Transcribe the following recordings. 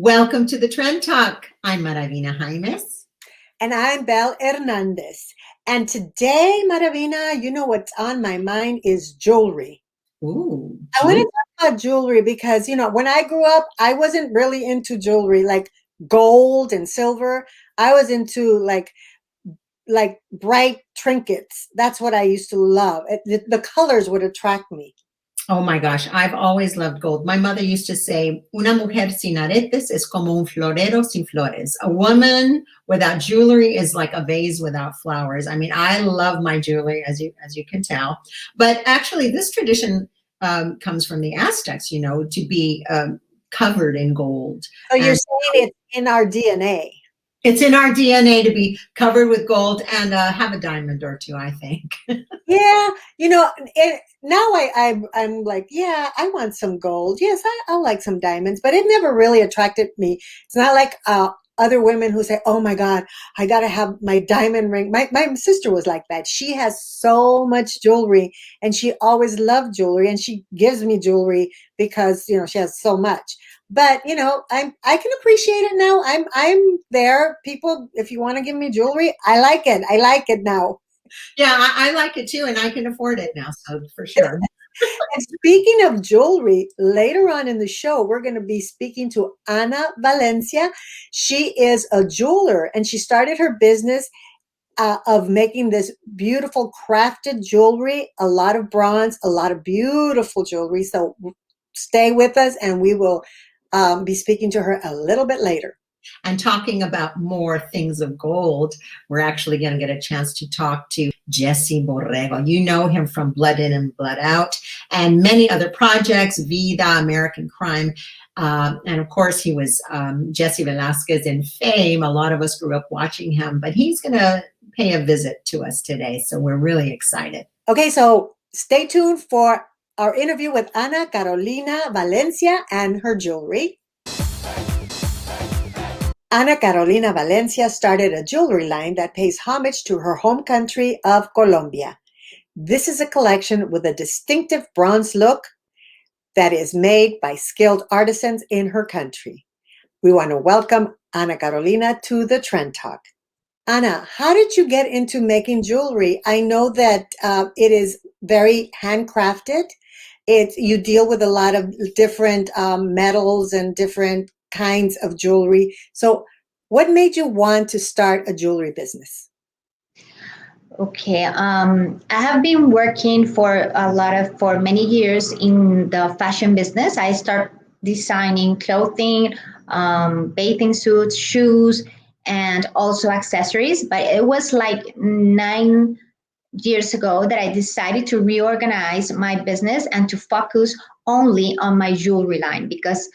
Welcome to the Trend Talk. I'm Maravina Jaimes. And I'm Belle Hernandez. And today, Maravina, you know what's on my mind is jewelry. Ooh, I want to talk about jewelry because, when I grew up, I wasn't really into jewelry like gold and silver. I was into like bright trinkets. That's what I used to love. The colors would attract me. Oh my gosh, I've always loved gold. My mother used to say, una mujer sin aretes es como un florero sin flores. A woman without jewelry is like a vase without flowers. I mean, I love my jewelry, as you can tell. But actually, this tradition comes from the Aztecs, to be covered in gold. So you're saying it's in our DNA. It's in our DNA to be covered with gold and have a diamond or two, I think. Yeah, now I'm like, yeah, I want some gold. Yes, I'll like some diamonds, but it never really attracted me. It's not like other women who say, oh my God, I got to have my diamond ring. My sister was like that. She has so much jewelry and she always loved jewelry and she gives me jewelry because, she has so much. But I can appreciate it now. I'm there. People, if you want to give me jewelry, I like it. I like it now. Yeah, I like it too, and I can afford it now, so for sure. And speaking of jewelry, later on in the show, we're going to be speaking to Ana Valencia. She is a jeweler, and she started her business of making this beautiful crafted jewelry, a lot of bronze, a lot of beautiful jewelry. So stay with us, and we will be speaking to her a little bit later. And talking about more things of gold, we're actually going to get a chance to talk to Jesse Borrego. You know him from Blood In and Blood Out and many other projects, Vida, American Crime. And of course, he was Jesse Velasquez in Fame. A lot of us grew up watching him, but he's going to pay a visit to us today. So we're really excited. Okay, so stay tuned for our interview with Ana Carolina Valencia and her jewelry. Ana Carolina Valencia started a jewelry line that pays homage to her home country of Colombia. This is a collection with a distinctive bronze look that is made by skilled artisans in her country. We want to welcome Ana Carolina to the Trend Talk. Ana, how did you get into making jewelry? I know that it is very handcrafted. You deal with a lot of different metals and different kinds of jewelry. So what made you want to start a jewelry business? Okay, I have been working for many years in the fashion business. I start designing clothing, bathing suits, shoes, and also accessories. But it was like 9 years ago that I decided to reorganize my business and to focus only on my jewelry line, because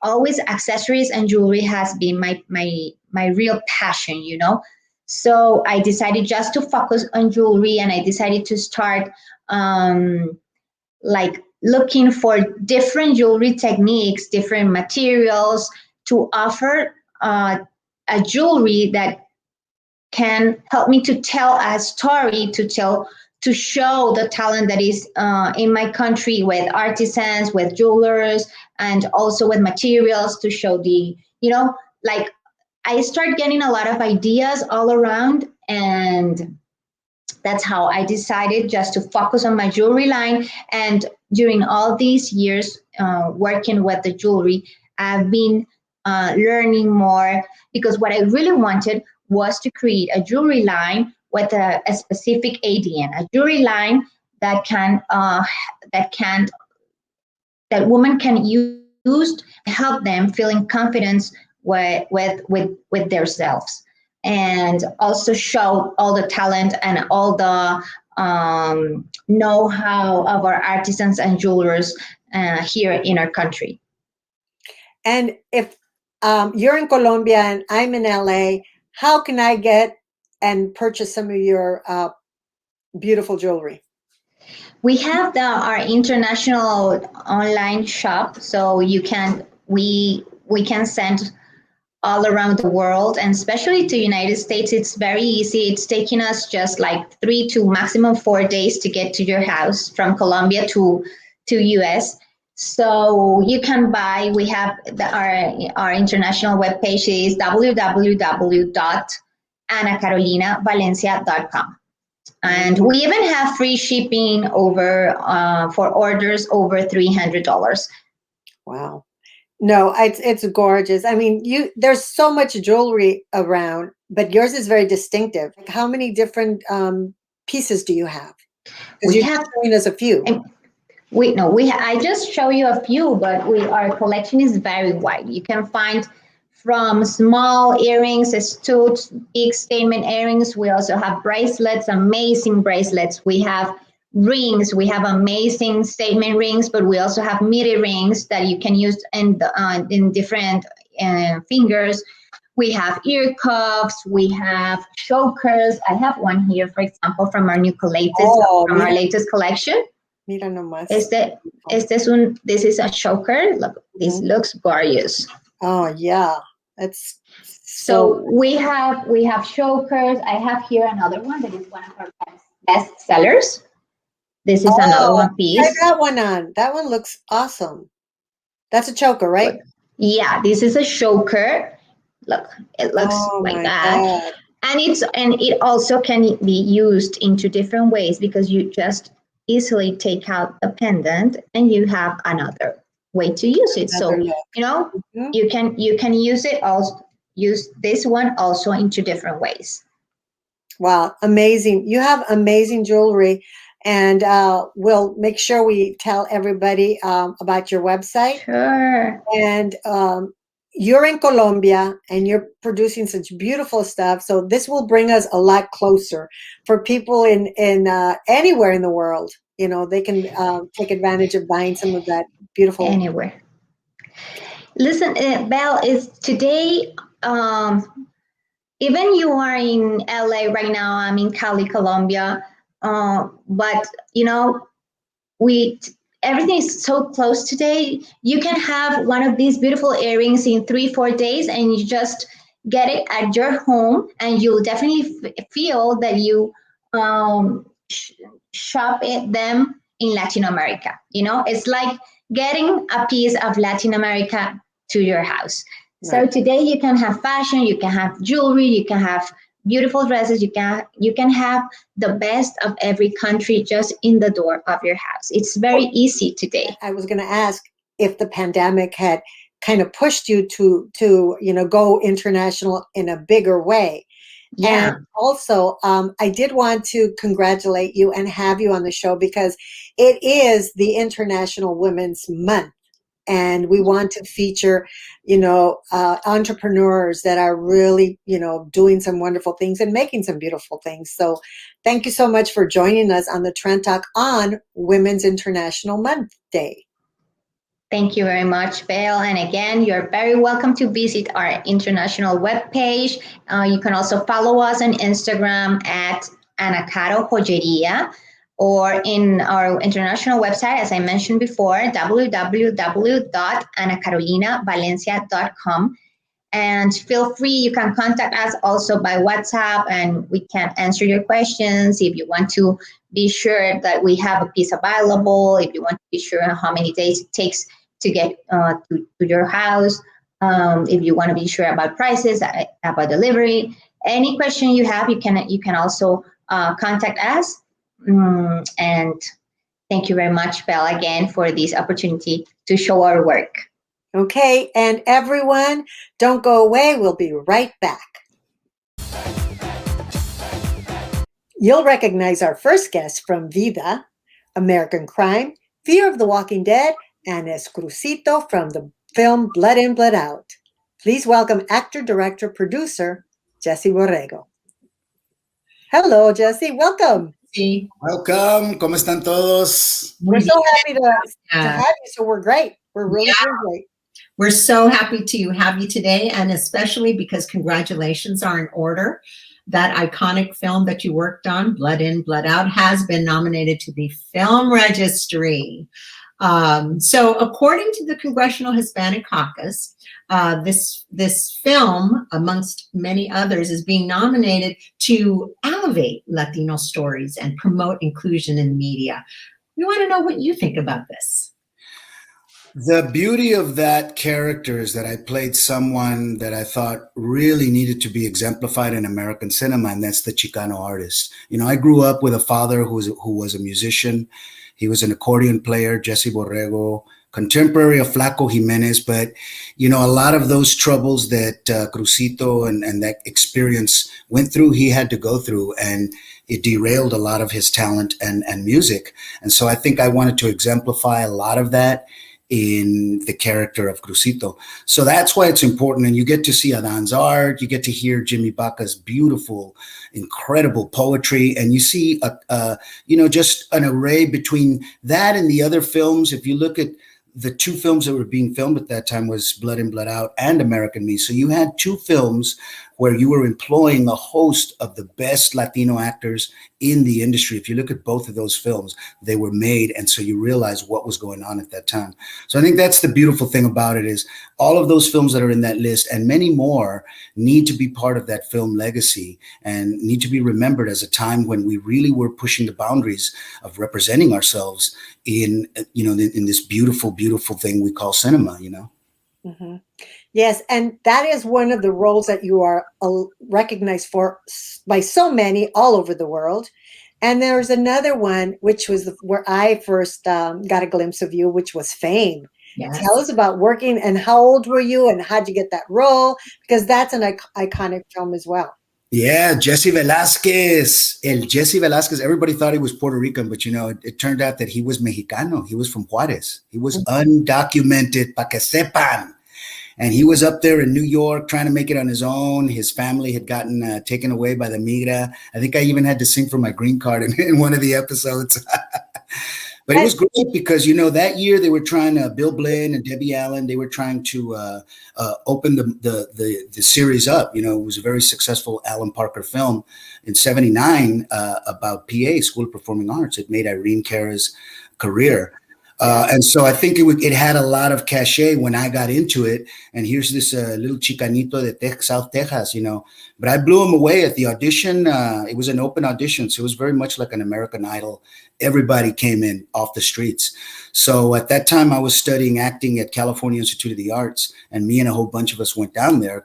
always accessories and jewelry has been my real passion, So I decided just to focus on jewelry, and I decided to start looking for different jewelry techniques, different materials to offer a jewelry that can help me to tell a story, to show the talent that is in my country with artisans, with jewelers, and also with materials to show I start getting a lot of ideas all around, and that's how I decided just to focus on my jewelry line. And during all these years working with the jewelry, I've been learning more, because what I really wanted was to create a jewelry line with a specific ADN, a jewelry line that women can use to help them feeling confidence with themselves, and also show all the talent and all the know-how of our artisans and jewelers here in our country. And if you're in Colombia and I'm in LA, how can I get and purchase some of your beautiful jewelry? We have our international online shop, so we can send all around the world, and especially to United States. It's very easy. It's taking us just like 3 to maximum 4 days to get to your house from Colombia to US. So you can buy, we have our international webpage is www.anacarolinavalencia.com. And we even have free shipping over for orders over $300. Wow. No, it's gorgeous. I mean, there's so much jewelry around, but yours is very distinctive. Like, how many different pieces do you have? Because We you're have, showing us a few. I just show you a few, but our collection is very wide. You can find from small earrings to big statement earrings. We also have bracelets, amazing bracelets. We have rings. We have amazing statement rings, but we also have midi rings that you can use in different fingers. We have ear cuffs. We have chokers. I have one here, for example, from our latest collection. Mira nomás. This is a choker. Look, this looks gorgeous. Oh yeah, that's so we have chokers. I have here another one that is one of our best sellers. This is another one piece. Try that one on. That one looks awesome. That's a choker, right? Yeah, this is a choker. Look, it looks like that. God. And it also can be used into different ways because you just easily take out the pendant and you have another way to use it. So you can use this one also into different ways. Wow, amazing. You have amazing jewelry, and we'll make sure we tell everybody about your website. Sure. And you're in Colombia and you're producing such beautiful stuff. So this will bring us a lot closer for people in anywhere in the world. You know, they can take advantage of buying some of that beautiful. Anywhere. Listen, Belle, is today, even you are in LA right now, I'm in Cali, Colombia, but everything is so close today. You can have one of these beautiful earrings in 3-4 days and you just get it at your home, and you'll definitely feel that you shop them in Latin America. It's like getting a piece of Latin America to your house. Right. So today you can have fashion, you can have jewelry, you can have beautiful dresses, you can have the best of every country just in the door of your house. It's very easy today. I was going to ask if the pandemic had kind of pushed you to go international in a bigger way. Yeah. And also, I did want to congratulate you and have you on the show because it is the International Women's Month. And we want to feature, entrepreneurs that are really, doing some wonderful things and making some beautiful things. So thank you so much for joining us on the Trend Talk on Women's International Month Day. Thank you very much, Belle. And again, you're very welcome to visit our international webpage. You can also follow us on Instagram at Anacaro Joyería, or in our international website, as I mentioned before, www.anacarolinavalencia.com. And feel free, you can contact us also by WhatsApp, and we can answer your questions. If you want to be sure that we have a piece available, if you want to be sure how many days it takes to get to your house, if you want to be sure about prices, about delivery, any question you have, you can also contact us. And thank you very much, Belle, again for this opportunity to show our work. Okay, and everyone, don't go away. We'll be right back. You'll recognize our first guest from Vida, American Crime, Fear of the Walking Dead, and Escrucito from the film Blood In, Blood Out. Please welcome actor, director, producer, Jesse Borrego. Hello, Jesse. Welcome. Welcome. ¿Cómo están todos? We're so happy to have you. So we're great. We're really great. We're so happy to have you today, and especially because congratulations are in order. That iconic film that you worked on, Blood In, Blood Out, has been nominated to the Film Registry. So according to the Congressional Hispanic Caucus, this film, amongst many others, is being nominated to elevate Latino stories and promote inclusion in media. We want to know what you think about this. The beauty of that character is that I played someone that I thought really needed to be exemplified in American cinema, and that's the Chicano artist. I grew up with a father who was a musician. He was an accordion player, Jesse Borrego, contemporary of Flaco Jimenez. But, a lot of those troubles that Crucito and that experience went through, he had to go through, and it derailed a lot of his talent and music. And so I think I wanted to exemplify a lot of that in the character of Crucito. So that's why it's important. And you get to see Adan's art, you get to hear Jimmy Baca's beautiful, incredible poetry, and you see, just an array between that and the other films. If you look at the two films that were being filmed at that time was Blood In, Blood Out and American Me. So you had two films where you were employing a host of the best Latino actors in the industry. If you look at both of those films, they were made. And so you realize what was going on at that time. So I think that's the beautiful thing about it is all of those films that are in that list and many more need to be part of that film legacy and need to be remembered as a time when we really were pushing the boundaries of representing ourselves in this beautiful, beautiful thing we call cinema, Mm-hmm. Yes, and that is one of the roles that you are recognized for by so many all over the world. And there's another one, which was where I first got a glimpse of you, which was Fame. Yes. Tell us about working and how old were you and how'd you get that role? Because that's an iconic film as well. Yeah, Jesse Velasquez. Jesse Velasquez, everybody thought he was Puerto Rican, but it turned out that he was Mexicano. He was from Juarez. He was undocumented, pa que sepan. And he was up there in New York trying to make it on his own. His family had gotten taken away by the migra. I think I even had to sing for my green card in one of the episodes. But it was great because, that year they were trying to, Bill Blinn and Debbie Allen, they were trying to open the series up. It was a very successful Alan Parker film in 79 about PA, School of Performing Arts. It made Irene Cara's career. And so I think it had a lot of cachet when I got into it. And here's this little Chicanito de South Texas, But I blew him away at the audition. It was an open audition, so it was very much like an American Idol. Everybody came in off the streets. So at that time, I was studying acting at California Institute of the Arts, and me and a whole bunch of us went down there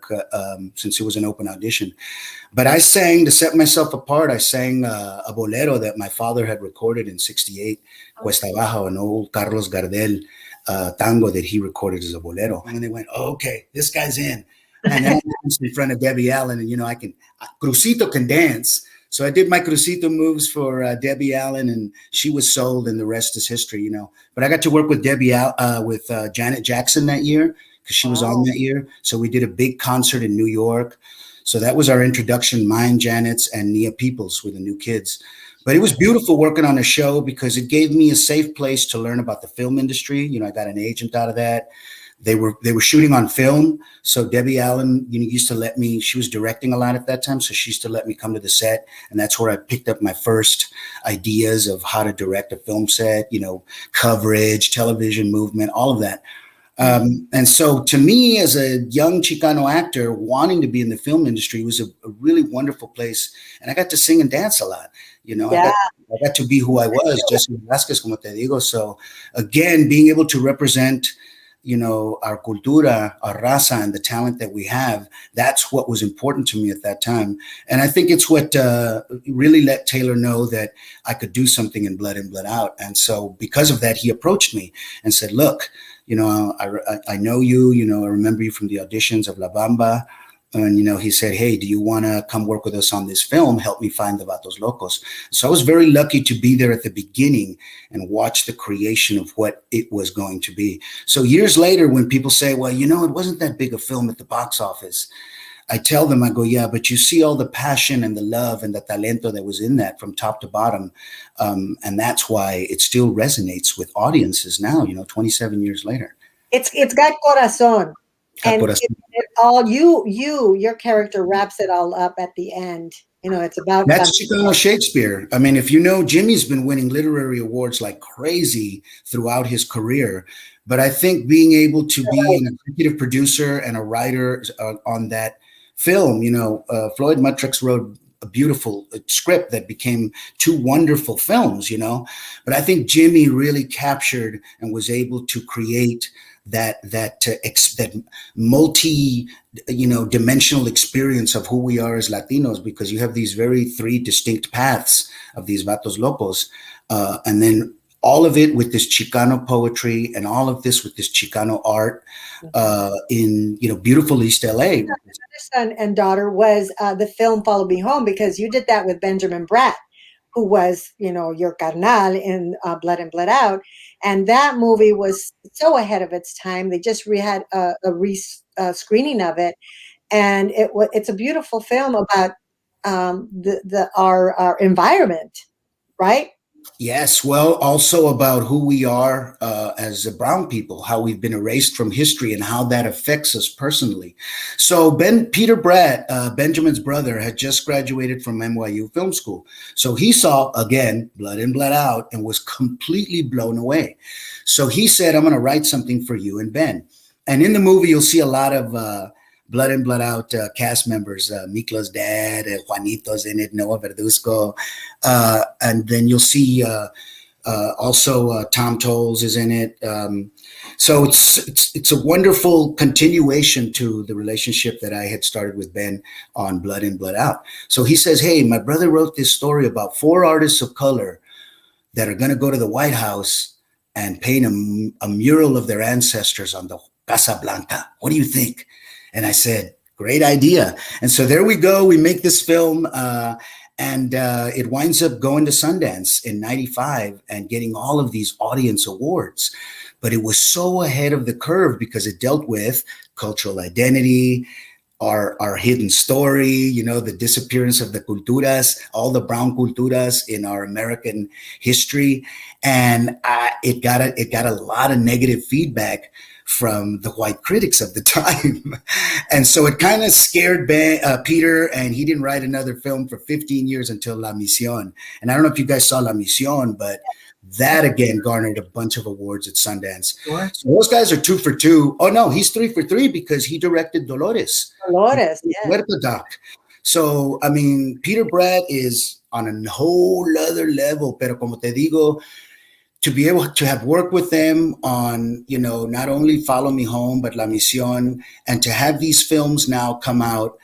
since it was an open audition. But I sang, to set myself apart, I sang a bolero that my father had recorded in 68, Cuesta Abajo, an old Carlos Gardel tango that he recorded as a bolero. And they went, oh, okay, this guy's in. And then I danced in front of Debbie Allen, and Crucito can dance. So I did my Crucito moves for Debbie Allen, and she was sold, and the rest is history, But I got to work with with Janet Jackson that year because she was on that year. So we did a big concert in New York. So that was our introduction, mine, Janet's, and Nia Peoples with the New Kids. But it was beautiful working on a show because it gave me a safe place to learn about the film industry. I got an agent out of that. They were shooting on film. So Debbie Allen, used to let me, she was directing a lot at that time. So she used to let me come to the set. And that's where I picked up my first ideas of how to direct a film set, coverage, television movement, all of that. And so to me, as a young Chicano actor, wanting to be in the film industry was a really wonderful place. And I got to sing and dance a lot. I got to be who I was, Jesse Velasquez, como te digo. So again, being able to represent, our cultura, our raza, and the talent that we have, that's what was important to me at that time. And I think it's what really let Taylor know that I could do something in Blood In, Blood Out. And so because of that, he approached me and said, look, I know you, I remember you from the auditions of La Bamba. And, he said, hey, do you want to come work with us on this film? Help me find the Vatos Locos. So I was very lucky to be there at the beginning and watch the creation of what it was going to be. So years later, when people say, well, it wasn't that big a film at the box office, I tell them, I go, yeah, but you see all the passion and the love and the talento that was in that from top to bottom. And that's why it still resonates with audiences now, 27 years later. It's got corazón. And your character wraps it all up at the end. It's about that's Chicano Shakespeare. I mean, if Jimmy's been winning literary awards like crazy throughout his career, but I think being able to be an executive producer and a writer on that film, Floyd Matrix wrote a beautiful script that became two wonderful films, you know. But I think Jimmy really captured and was able to create that multi, you know, dimensional experience of who we are as Latinos, because you have these very three distinct paths of these vatos locos, and then all of it with this Chicano poetry and all of this with this Chicano art, in, you know, beautiful East LA. Son and daughter was the film Follow Me Home, because you did that with Benjamin Bratt, who was, you know, your carnal in Blood and Blood Out. And that movie was so ahead of its time. They just had a screening of it. And it's a beautiful film about our environment, right? Yes, well, also about who we are as a brown people, how we've been erased from history and how that affects us personally. So Peter Bratt, Benjamin's brother, had just graduated from NYU Film School. So he saw, again, Blood in, Blood Out, and was completely blown away. So he said, I'm going to write something for you and Ben. And in the movie, you'll see a lot of Blood in, Blood Out cast members. Mikla's dad, Juanito's in it, Noah Verduzco. And then you'll see also Tom Tolles is in it. So it's a wonderful continuation to the relationship that I had started with Ben on Blood in, Blood Out. So he says, hey, my brother wrote this story about 4 artists of color that are going to go to the White House and paint a mural of their ancestors on the Casa Blanca. What do you think? And I said, great idea. And so there we go. We make this film, and it winds up going to Sundance in '95 and getting all of these audience awards. But it was so ahead of the curve because it dealt with cultural identity, our hidden story, you know, the disappearance of the culturas, all the brown culturas in our American history. And it got a lot of negative feedback from the white critics of the time. And so it kind of scared Peter, and he didn't write another film for 15 years until La Misión. And I don't know if you guys saw La Misión, but that again garnered a bunch of awards at Sundance. Sure. So those guys are 2 for 2. Oh no, he's 3 for 3 because he directed Dolores. Dolores, yeah. Huerta doc. So, I mean, Peter Bratt is on a whole other level, pero como te digo, to be able to have worked with them on, you know, not only Follow Me Home, but La Misión, and to have these films now come out,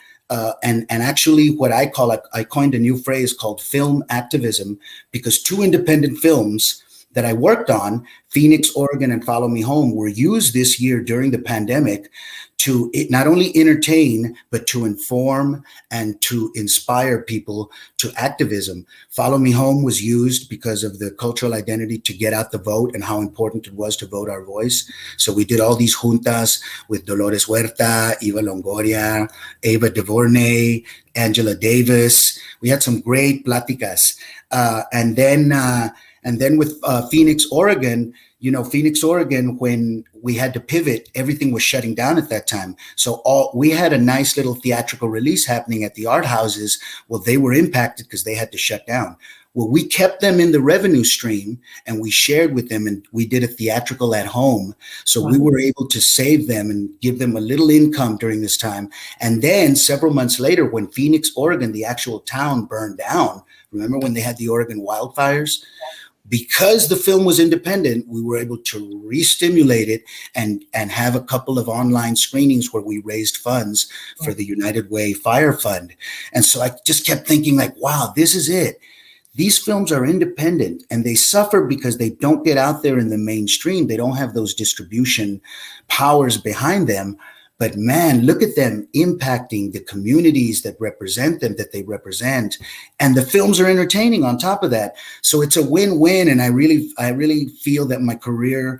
and actually what I coined a new phrase called film activism, because 2 independent films that I worked on, Phoenix, Oregon, and Follow Me Home, were used this year during the pandemic to not only entertain, but to inform and to inspire people to activism. Follow Me Home was used because of the cultural identity to get out the vote and how important it was to vote our voice. So we did all these juntas with Dolores Huerta, Eva Longoria, Ava DuVernay, Angela Davis. We had some great pláticas. And then with Phoenix, Oregon, you know, Phoenix, Oregon, when we had to pivot, everything was shutting down at that time. So we had a nice little theatrical release happening at the art houses. Well, they were impacted because they had to shut down. Well, we kept them in the revenue stream and we shared with them, and we did a theatrical at home. So we were able to save them and give them a little income during this time. And then several months later, when Phoenix, Oregon, the actual town, burned down, remember when they had the Oregon wildfires? Because the film was independent, we were able to re-stimulate it and have a couple of online screenings where we raised funds for the United Way Fire Fund. And so I just kept thinking like, wow, this is it. These films are independent and they suffer because they don't get out there in the mainstream. They don't have those distribution powers behind them. But man, look at them impacting the communities that represent them, that they represent. And the films are entertaining on top of that. So it's a win-win. And I really feel that my career,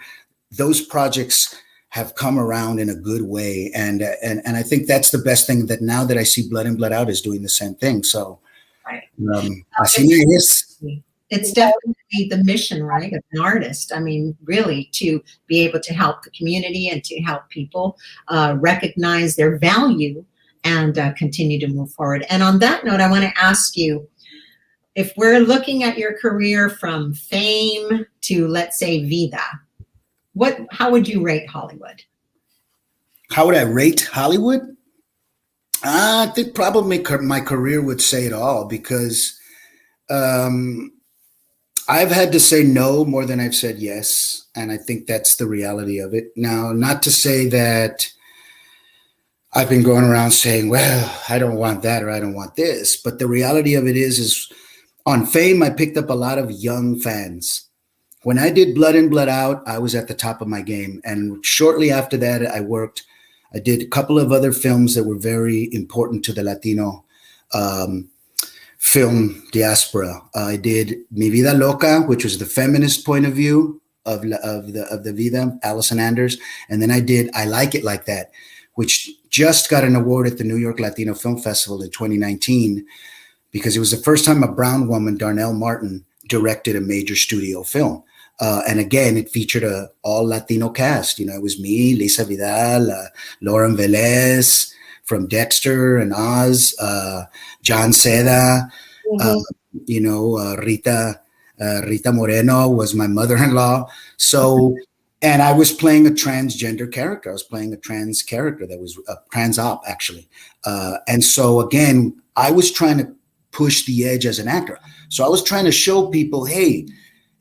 those projects have come around in a good way. And I think that's the best thing, that now that I see Blood in, Blood Out is doing the same thing. So it's definitely the mission, right, of an artist. I mean, really, to be able to help the community and to help people recognize their value and continue to move forward. And on that note, I want to ask you, if we're looking at your career from fame to, let's say, vida, how would you rate Hollywood? How would I rate Hollywood? I think probably my career would say it all because um, I've had to say no more than I've said yes. And I think that's the reality of it. Now, not to say that I've been going around saying, well, I don't want that or I don't want this. But the reality of it is on Fame, I picked up a lot of young fans. When I did Blood In, Blood Out, I was at the top of my game. And shortly after that, I did a couple of other films that were very important to the Latino um, film diaspora. I did Mi Vida Loca, which was the feminist point of view of the Vida, Allison Anders. And then I did I Like It Like That, which just got an award at the New York Latino Film Festival in 2019 because it was the first time a brown woman, Darnell Martin, directed a major studio film. And again, it featured a all Latino cast. You know, it was me, Lisa Vidal, Lauren Velez from Dexter and Oz, John Seda, uh, Rita Moreno was my mother-in-law. So, and I was playing a transgender character. I was playing a trans character that was a trans op, actually. And so, again, I was trying to push the edge as an actor. So I was trying to show people, hey,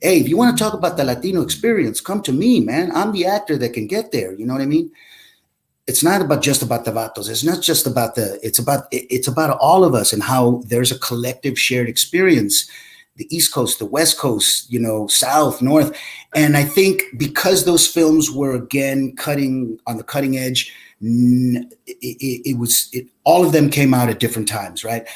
if you want to talk about the Latino experience, come to me, man. I'm the actor that can get there. You know what I mean? It's not just about the vatos. It's not just about it's about all of us and how there's a collective shared experience. The East Coast, the West Coast, South, North. And I think because those films were again cutting on the cutting edge, all of them came out at different times, right?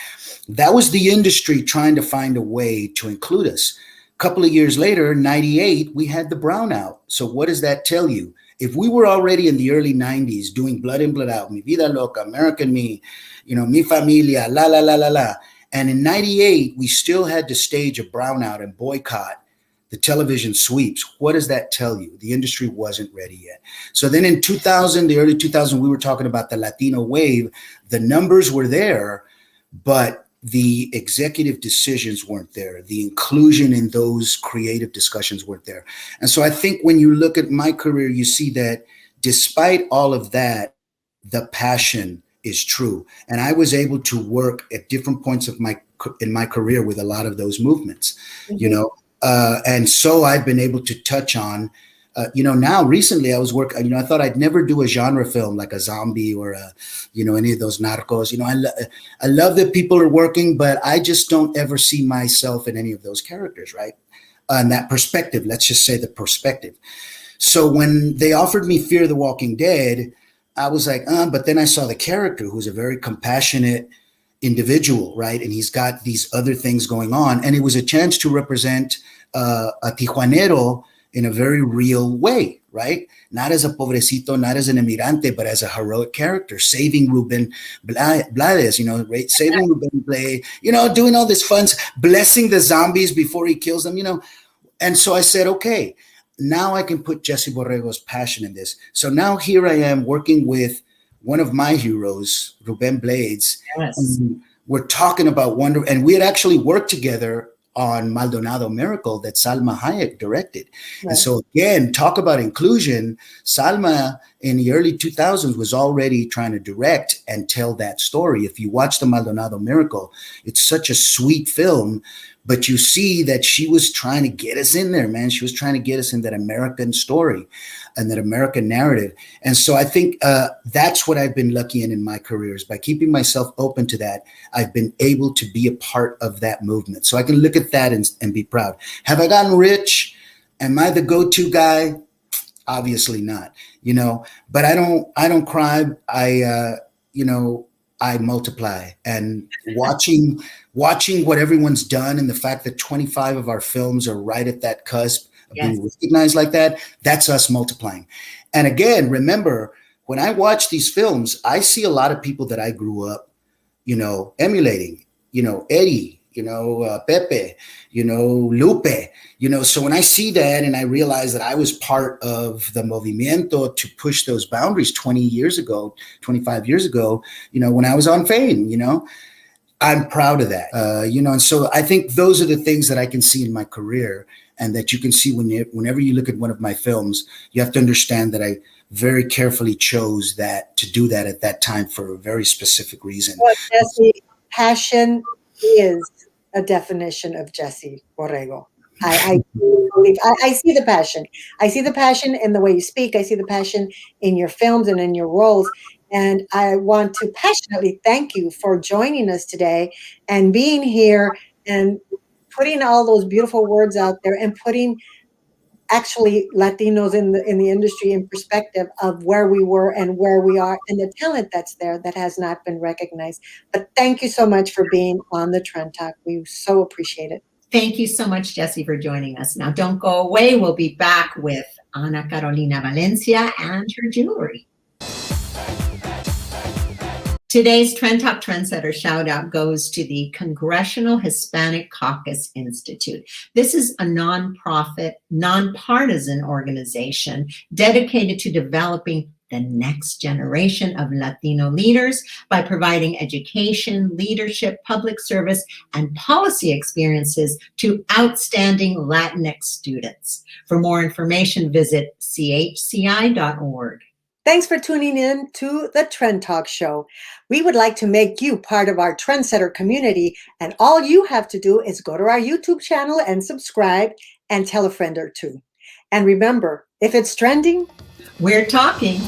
That was the industry trying to find a way to include us. A couple of years later, 98, we had the brownout. So what does that tell you? If we were already in the early 90s doing Blood In, Blood Out, Mi Vida Loca, American Me, Mi Familia, La La La La La, and in 98, we still had to stage a brownout and boycott the television sweeps. What does that tell you? The industry wasn't ready yet. So then in 2000, the early 2000s, we were talking about the Latino wave. The numbers were there, but the executive decisions weren't there. The inclusion in those creative discussions weren't there. And so I think when you look at my career, you see that despite all of that, the passion is true. And I was able to work at different points in my career with a lot of those movements, and so I've been able to touch on, now recently I was working, I thought I'd never do a genre film like a zombie or any of those narcos. I love that people are working, but I just don't ever see myself in any of those characters, right? And that perspective, let's just say the perspective. So when they offered me Fear the Walking Dead, I was like, but then I saw the character who's a very compassionate individual, right? And he's got these other things going on. And it was a chance to represent a Tijuanero in a very real way, right? Not as a pobrecito, not as an emigrante, but as a heroic character, saving Ruben Blades, saving Ruben Blades, doing all this fun, blessing the zombies before he kills them, And so I said, okay, now I can put Jesse Borrego's passion in this. So now here I am working with one of my heroes, Ruben Blades. Yes. We're talking about Wonder, and we had actually worked together on Maldonado Miracle that Salma Hayek directed. Right. And so again, talk about inclusion. Salma in the early 2000s was already trying to direct and tell that story. If you watch the Maldonado Miracle, it's such a sweet film, but you see that she was trying to get us in there, man. She was trying to get us in that American story and that American narrative. And so I think that's what I've been lucky in my career is by keeping myself open to that, I've been able to be a part of that movement. So I can look at that and be proud. Have I gotten rich? Am I the go-to guy? Obviously not, but I don't cry. I multiply, and watching what everyone's done and the fact that 25 of our films are right at that cusp of being recognized like that, that's us multiplying. And again, remember, when I watch these films, I see a lot of people that I grew up, emulating, Eddie, Pepe, Lupe, so when I see that and I realize that I was part of the movimiento to push those boundaries 20 years ago, 25 years ago, when I was on Fame, I'm proud of that, and so I think those are the things that I can see in my career. and that you can see whenever you look at one of my films, you have to understand that I very carefully chose to do that at that time for a very specific reason. Well, Jesse, passion is a definition of Jesse Borrego. I believe I see the passion. I see the passion in the way you speak. I see the passion in your films and in your roles. And I want to passionately thank you for joining us today and being here and putting all those beautiful words out there and putting actually Latinos in the industry in perspective of where we were and where we are and the talent that's there that has not been recognized. But thank you so much for being on the Trend Talk. We so appreciate it. Thank you so much, Jesse, for joining us. Now, don't go away. We'll be back with Ana Carolina Valencia and her jewelry. Today's Trend Talk Trendsetter shout out goes to the Congressional Hispanic Caucus Institute. This is a nonprofit, nonpartisan organization dedicated to developing the next generation of Latino leaders by providing education, leadership, public service, and policy experiences to outstanding Latinx students. For more information, visit chci.org. Thanks for tuning in to the Trend Talk Show. We would like to make you part of our Trendsetter community, and all you have to do is go to our YouTube channel and subscribe and tell a friend or two. And remember, if it's trending, We're talking.